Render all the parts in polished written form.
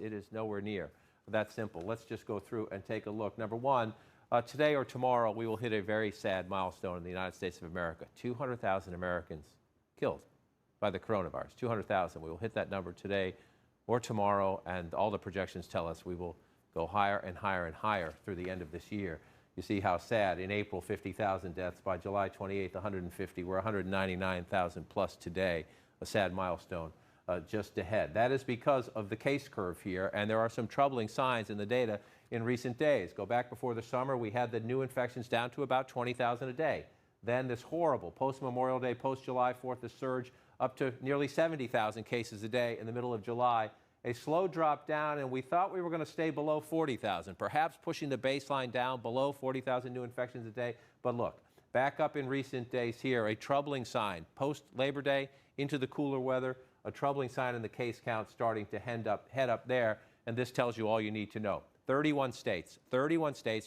It is nowhere near that simple. Let's just go through and take a look. Number one, today or tomorrow, we will hit a very sad milestone in the United States of America. 200,000 Americans killed by the coronavirus. 200,000. We will hit that number today or tomorrow, and all the projections tell us we will go higher and higher and higher through the end of this year. You see how sad. In April, 50,000 deaths. By July 28th, 150. We're 199,000 plus today. A sad milestone just ahead. That is because of the case curve here, and there are some troubling signs in the data in recent days. Go back before the summer, we had the new infections down to about 20,000 a day. Then this horrible post-Memorial Day, post-July 4th, the surge up to nearly 70,000 cases a day in the middle of July. A slow drop down, and we thought we were going to stay below 40,000, perhaps pushing the baseline down below 40,000 new infections a day. But look, back up in recent days here, a troubling sign. Post-Labor Day into the cooler weather, a troubling sign in the case count starting to head up there, and this tells you all you need to know. 31 states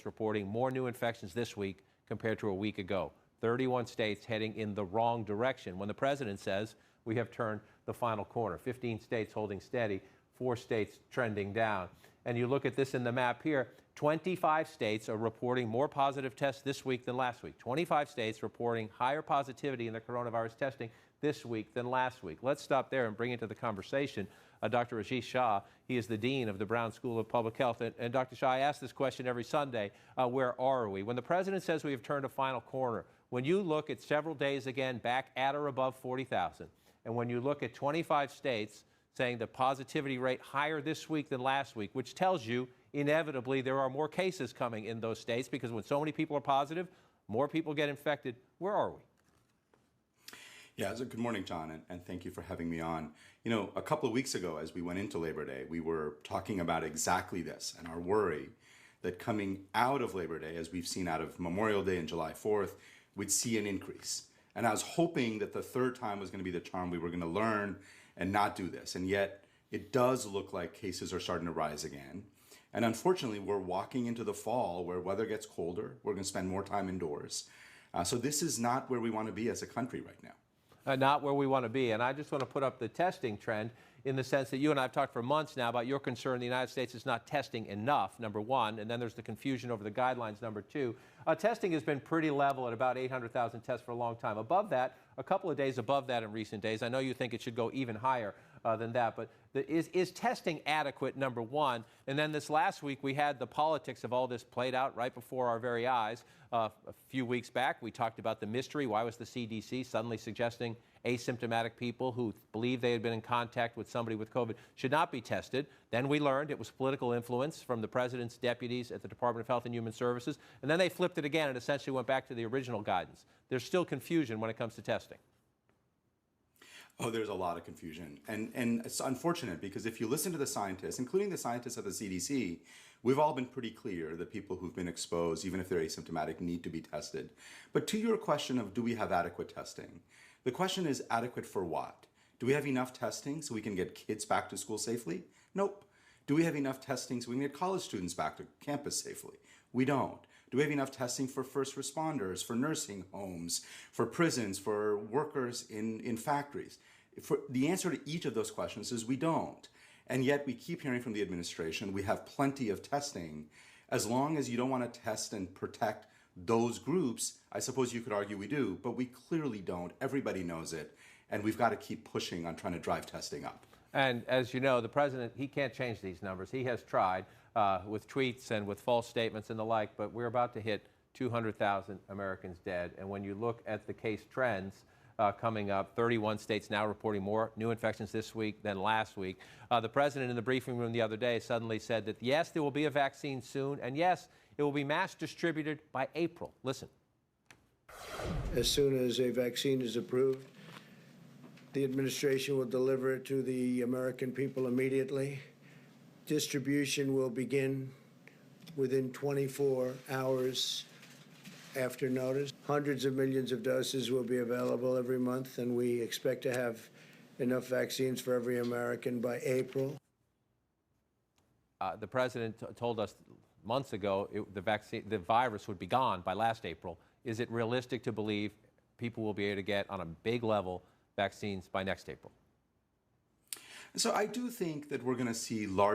reporting more new infections this week compared to a week ago. 31 states heading in the wrong direction when the president says we have turned the final corner. 15 states holding steady, 4 states trending down. And you look at this in the map here, 25 states are reporting more positive tests this week than last week. 25 states reporting higher positivity in the coronavirus testing this week than last week. Let's stop there and bring into the conversation Dr. Rajesh Shah. He is the Dean of the Brown School of Public Health. And Dr. Shah, I ask this question every Sunday, where are we? When the president says we have turned a final corner, when you look at several days again back at or above 40,000, and when you look at 25 states saying the positivity rate higher this week than last week, which tells you inevitably there are more cases coming in those states, because when so many people are positive, more people get infected. Where are we? Yeah, so good morning, John, and thank you for having me on. You know, a couple of weeks ago, as we went into Labor Day, we were talking about exactly this and our worry that coming out of Labor Day, as we've seen out of Memorial Day and July 4th, we'd see an increase. And I was hoping that the third time was going to be the charm. We were going to learn and not do this. And yet it does look like cases are starting to rise again. And unfortunately, we're walking into the fall where weather gets colder. We're going to spend more time indoors. So this is not where we want to be as a country right now. Not where we want to be. And I just want to put up the testing trend in the sense that you and I have talked for months now about your concern the United States is not testing enough, number one, and then there's the confusion over the guidelines, number two. Testing has been pretty level at about 800,000 tests for a long time. Above that, a couple of days above that in recent days. I know you think it should go even higher than that, but is testing adequate, number one? And then this last week, we had the politics of all this played out right before our very eyes. A few weeks back, we talked about the mystery. Why was the CDC suddenly suggesting asymptomatic people who believed they had been in contact with somebody with COVID should not be tested? Then we learned it was political influence from the president's deputies at the Department of Health and Human Services. And then they flipped it again and essentially went back to the original guidance. There's still confusion when it comes to testing. Oh, there's a lot of confusion. And it's unfortunate because if you listen to the scientists, including the scientists at the CDC, we've all been pretty clear that people who've been exposed, even if they're asymptomatic, need to be tested. But to your question of do we have adequate testing, the question is adequate for what? Do we have enough testing so we can get kids back to school safely? Nope. Do we have enough testing so we can get college students back to campus safely? We don't. Do we have enough testing for first responders, for nursing homes, for prisons, for workers in factories? The answer to each of those questions is we don't. And yet we keep hearing from the administration we have plenty of testing. As long as you don't want to test and protect those groups, I suppose you could argue we do, but we clearly don't. Everybody knows it. And we've got to keep pushing on trying to drive testing up. And as you know, the president, he can't change these numbers. He has tried with tweets and with false statements and the like, but we're about to hit 200,000 Americans dead. And when you look at the case trends coming up, 31 states now reporting more new infections this week than last week. The president in the briefing room the other day suddenly said that, yes, there will be a vaccine soon, and yes, it will be mass distributed by April. Listen. As soon as a vaccine is approved, the administration will deliver it to the American people immediately. Distribution will begin within 24 hours after notice. Hundreds of millions of doses will be available every month, and we expect to have enough vaccines for every American by April. The president told us months ago the virus would be gone by last April. Is it realistic to believe people will be able to get on a big level vaccines by next April? So I do think that we're going to see large